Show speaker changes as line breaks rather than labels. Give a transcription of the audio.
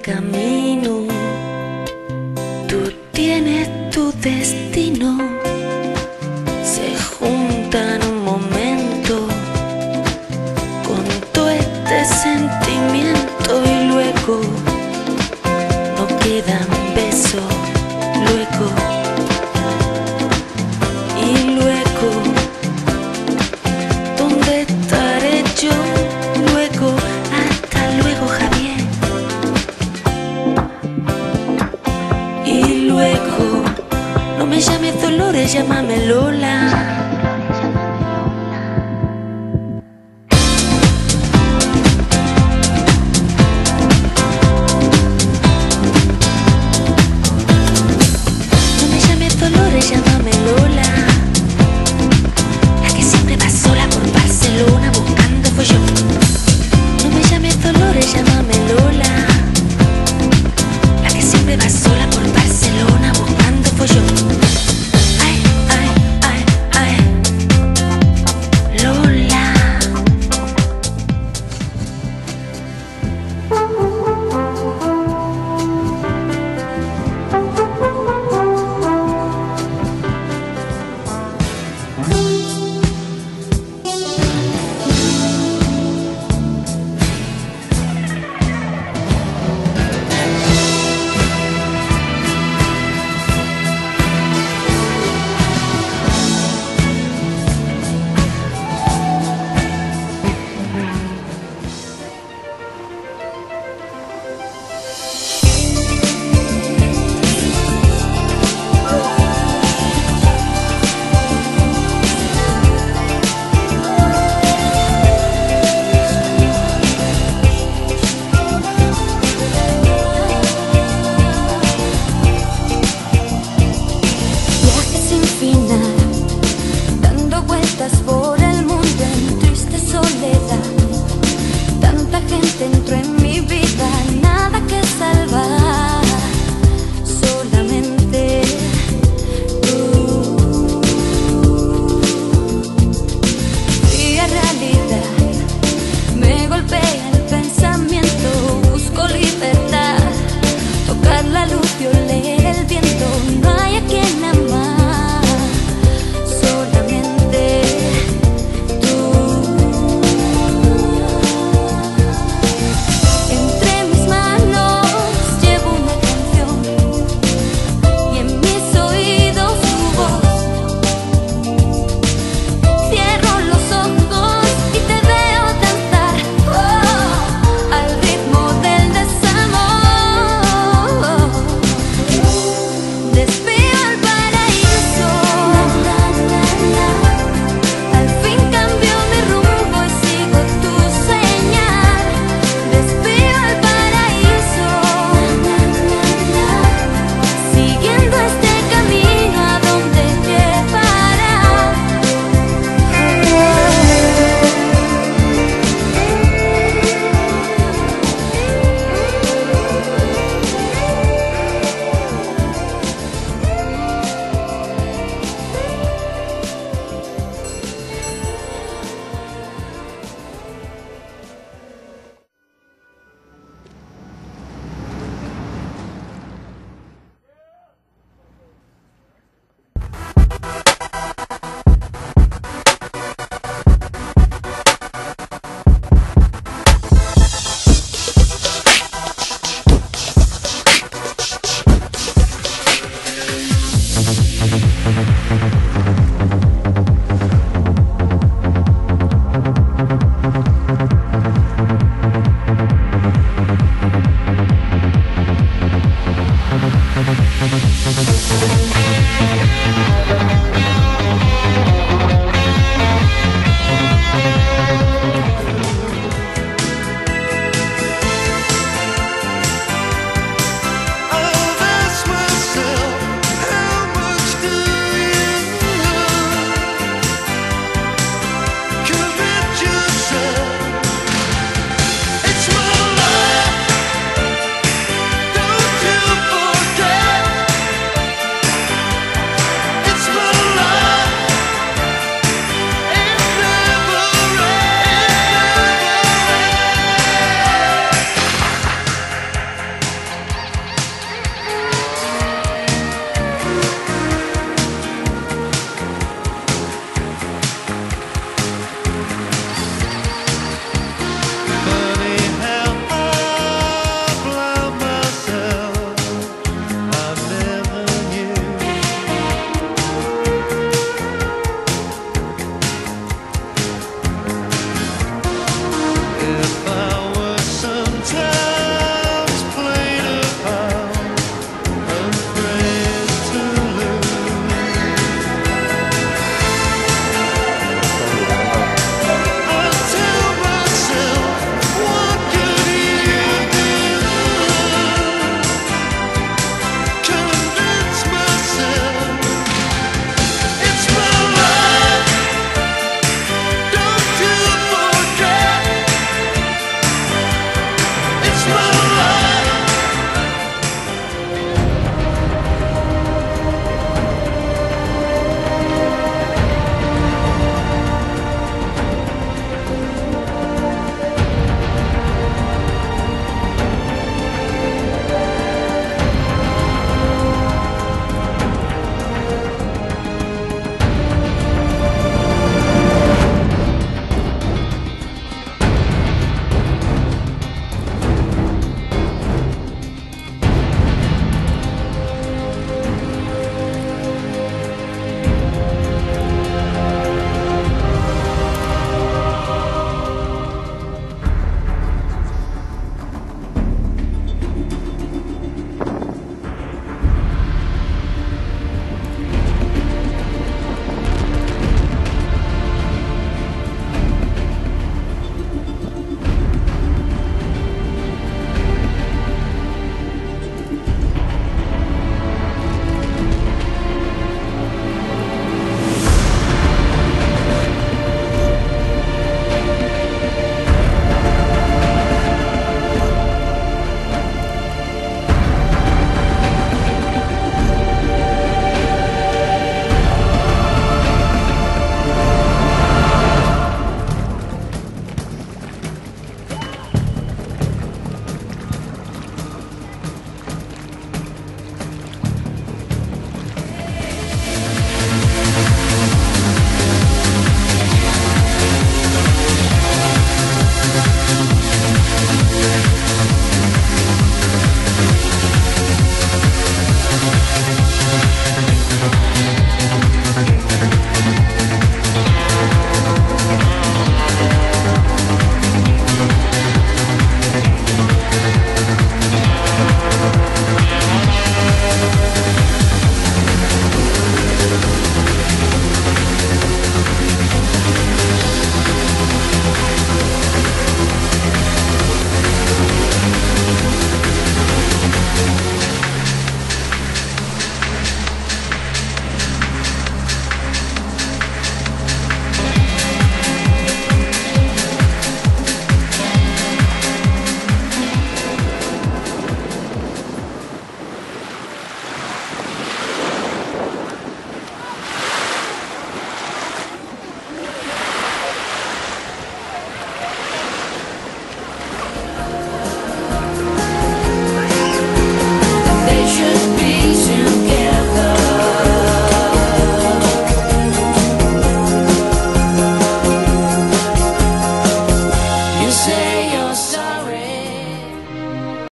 camino, tú tienes tu destino. Se juntan un momento con todo este sentimiento y luego no quedan besos, luego ¿dónde estaré yo? Luego, hasta luego, Javier. Y luego, no me llames Dolores, llámame Lola. Llámame Lola, la que siempre va sola por Barcelona buscando follón. No me llames Dolores, llámame Lola, la que siempre va sola por Barcelona buscando follón. Ay, ay, ay, ay, Lola. Por el mundo en triste soledad, tanta gente entró en mi vida, nada que salvar, solamente tú. Fría realidad me golpea el pensamiento, busco libertad, tocar la luz y oler el viento, no hay a quien amar.